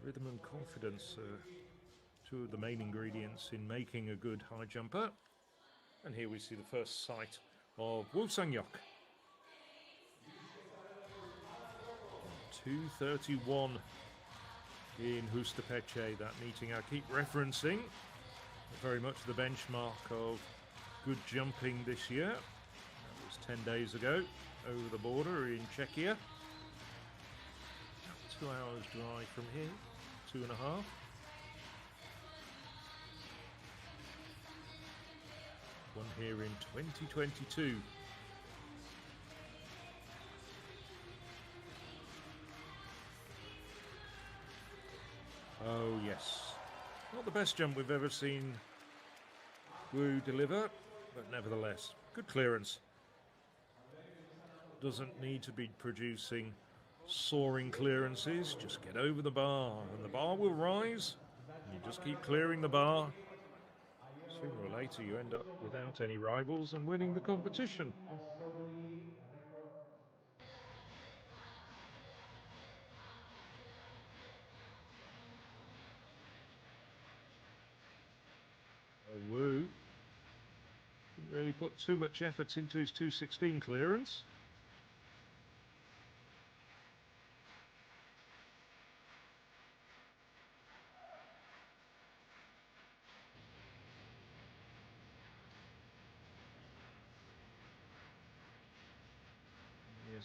Rhythm and confidence are two of the main ingredients in making a good high jumper. And here we see the first sight of Woo Sung-hyuk. 2:31 in Hustapeche, that meeting I keep referencing. Very much the benchmark of good jumping this year. That was 10 days ago over the border in Czechia. 2 hours drive from here, 2.5. One here in 2022. Oh yes, not the best jump we've ever seen Woo deliver, but nevertheless, good clearance. Doesn't need to be producing soaring clearances, just get over the bar and the bar will rise. You just keep clearing the bar. Sooner or later you end up without any rivals and winning the competition. Woo didn't really put too much effort into his 2:16 clearance.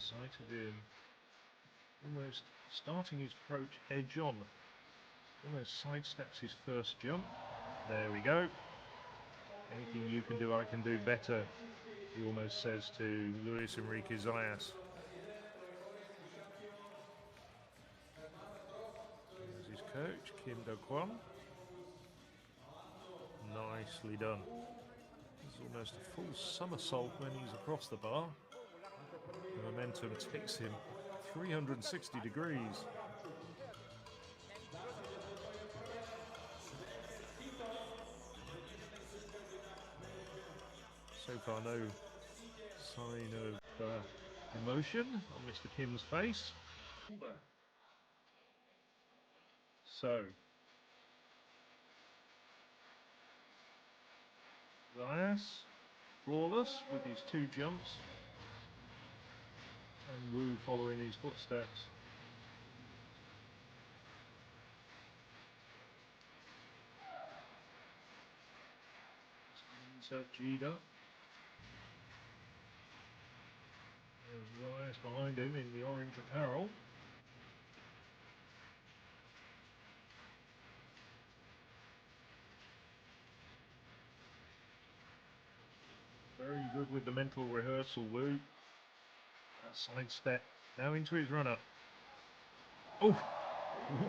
Sighted him almost starting his approach edge on. Almost sidesteps his first jump. There we go. Anything you can do, I can do better, he almost says to Luis Enrique Zayas. There's his coach, Kim Do-kwon. Nicely done. It's almost a full somersault when he's across the bar. The momentum takes him 360 degrees. So far no sign of emotion on Mr. Kim's face. So, Zayas, flawless with his 2 jumps, and Woo following his footsteps. Insert G'd up. There's Zayas behind him in the orange apparel. Very good with the mental rehearsal, Woo. That side step now into his run-up. Oh,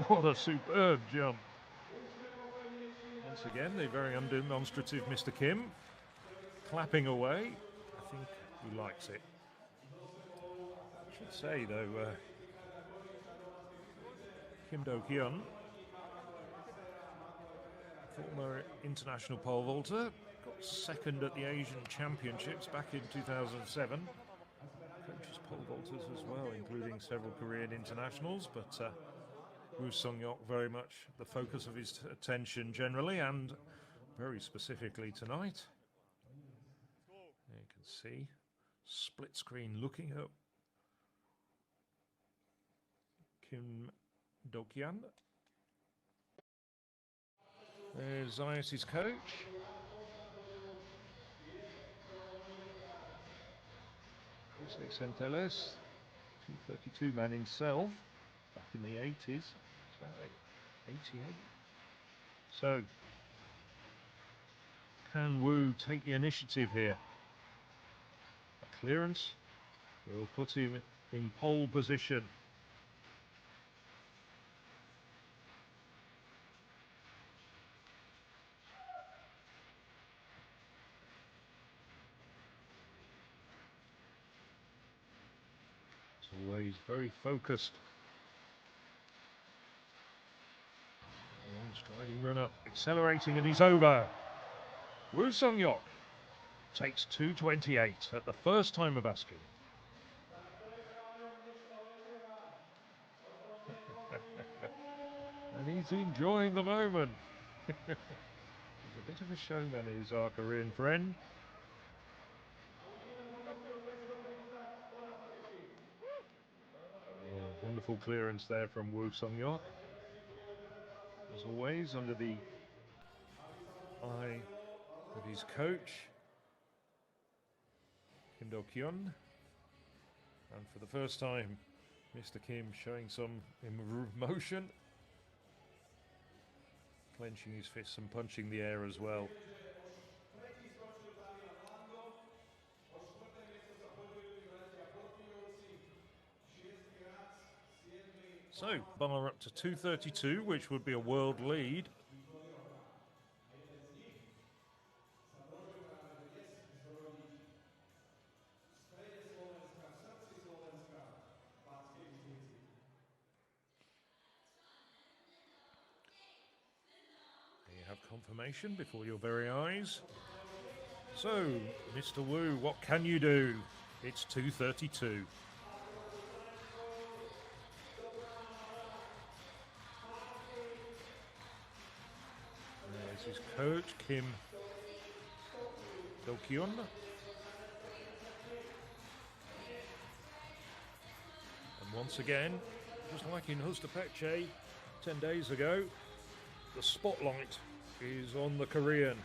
what a superb jump. Once again, the very undemonstrative Mr. Kim clapping away. I think he likes it. I should say, though, Kim Do-kyun, former international pole vaulter, got second at the Asian Championships back in 2007. Coaches pole vaulters as well, including several Korean internationals, but Woo Sung-hyuk very much the focus of his attention generally and very specifically tonight. There you can see split screen looking at Kim Do-kyun. There's Zayas' coach. Jose Centelles, 232 man himself, back in the 80s. It's about 88. So, can Woo take the initiative here? A clearance will put him in pole position. Always very focused. Striding run up, accelerating, and he's over. Woo Sung-hyuk takes 2:28 at the first time of asking. And He's enjoying the moment. He's a bit of a showman, is our Korean friend. Oh, wonderful clearance there from Woo Sung-yeok. As always, under the eye of his coach, Kim Do-kyun. And for the first time, Mr. Kim showing some emotion, clenching his fists and punching the air as well. So, bar up to 2:32, which would be a world lead. Have confirmation before your very eyes. So, Mr. Woo, what can you do? It's 2:32. There's his coach, Kim Do-kyun. And once again, just like in Hustapeche 10 days ago, the spotlight is on the Korean,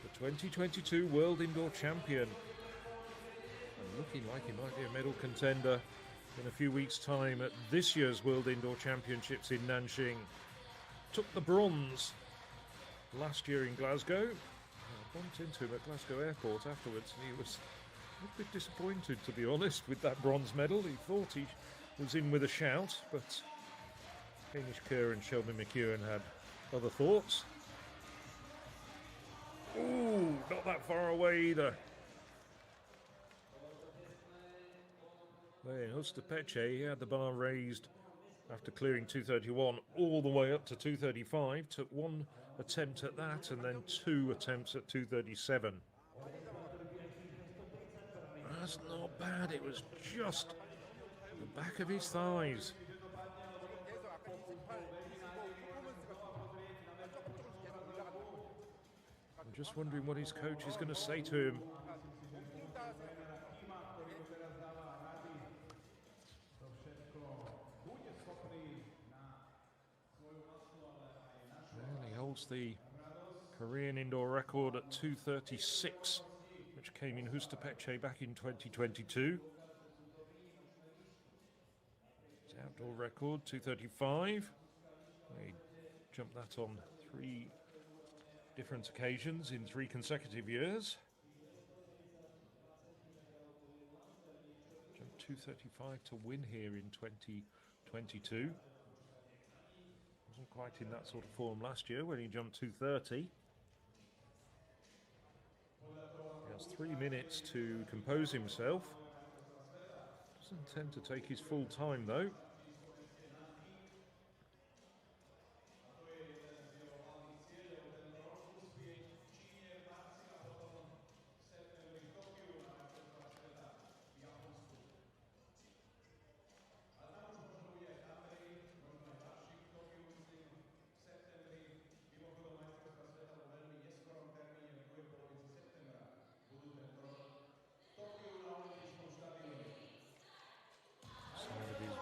the 2022 World Indoor Champion, and looking like he might be a medal contender in a few weeks' time at this year's World Indoor Championships in Nanjing. Took the bronze last year in Glasgow. I bumped into him at Glasgow Airport afterwards, and he was a bit disappointed, to be honest, with that bronze medal. He thought he was in with a shout, but Hamish Kerr and Shelby McEwen had other thoughts. Ooh, not that far away either. There in Hustapeche, he had the bar raised after clearing 2:31 all the way up to 2:35. Took one attempt at that and then two attempts at 2:37. That's not bad. It was just the back of his thighs. I'm just wondering what his coach is going to say to him. Well, he holds the Korean indoor record at 2:36, which came in Hustapeche back in 2022. His outdoor record, 2:35. He jumped that on 3 different occasions in 3 consecutive years. Jumped 2:35 to win here in 2022. Wasn't quite in that sort of form last year when he jumped 2:30. He has 3 minutes to compose himself. Doesn't tend to take his full time though.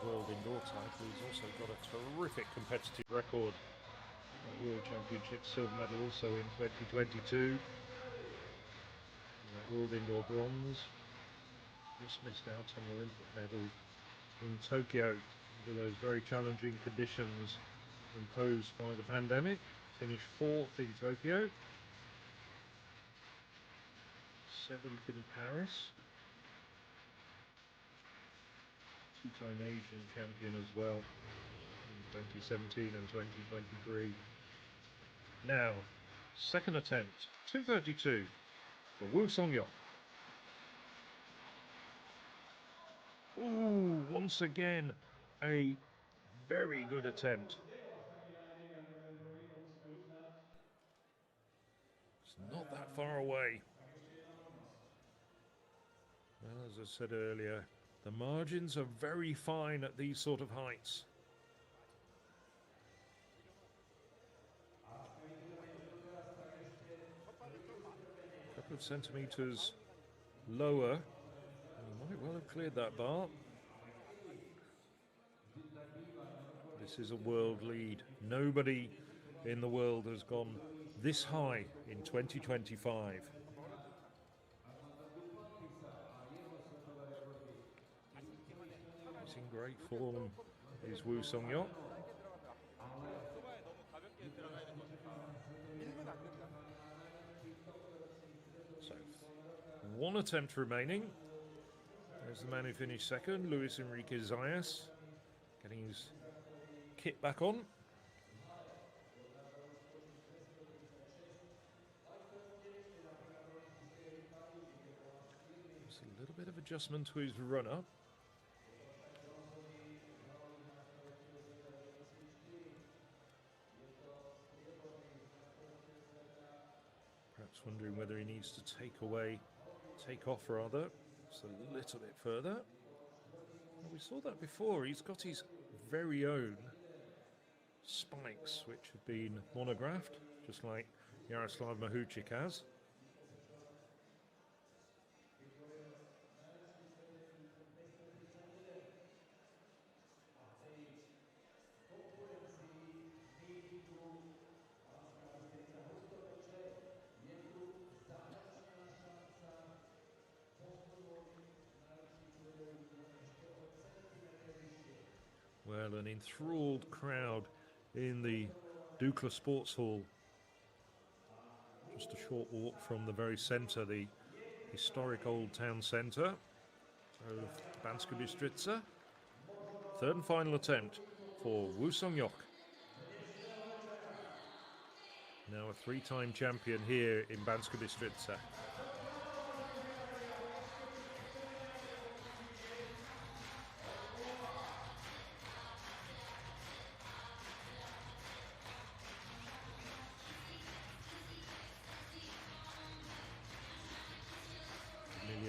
World indoor title. He's also got a terrific competitive record at World Championships, silver medal also in 2022. World indoor bronze. Just missed out on the Olympic medal in Tokyo under those very challenging conditions imposed by the pandemic. Finished 4th in Tokyo, 7th in Paris. Two-time Asian champion as well in 2017 and 2023. Now, second attempt, 2:32 for Woo Sung-yeok. Ooh, once again, a very good attempt. It's not that far away. Well, as I said earlier, the margins are very fine at these sort of heights. couple of centimetres lower. He might well have cleared that bar. This is a world lead. Nobody in the world has gone this high in 2025. He's in great form, is Woo Sung-hyuk. So, one attempt remaining. There's the man who finished second, Luis Enrique Zayas, getting his kit back on. Just a little bit of adjustment to his run-up. Perhaps wondering whether he needs to take off rather, just a little bit further. Well, we saw that before. He's got his very own spikes, which have been monographed, just like Yaroslav Mahuchik has. Well, an enthralled crowd in the Dukla Sports Hall. Just a short walk from the very centre, the historic old town centre of Banska-Bystrica. Third and final attempt for Woo Sung-hyuk. Now a three-time champion here in Banska-Bystrica.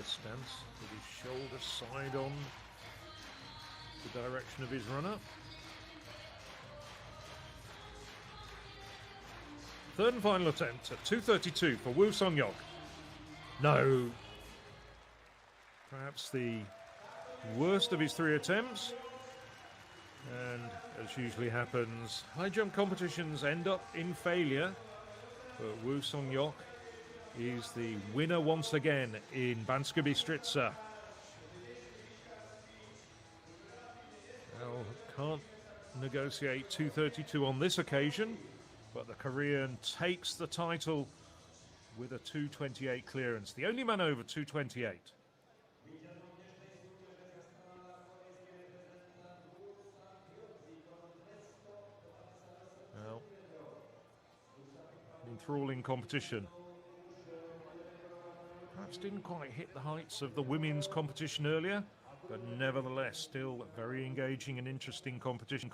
Stance with his shoulder side on the direction of his runner. Third and final attempt at 2:32 for Woo Sung-hyuk. No. Perhaps the worst of his three attempts. And as usually happens, high jump competitions end up in failure. But Woo Sung-hyuk is the winner once again in Banska-Bystrica. Well, can't negotiate 2:32 on this occasion, but the Korean takes the title with a 2:28 clearance. The only man over 2:28. Well, an enthralling competition. Perhaps didn't quite hit the heights of the women's competition earlier, but nevertheless still very engaging and interesting competition.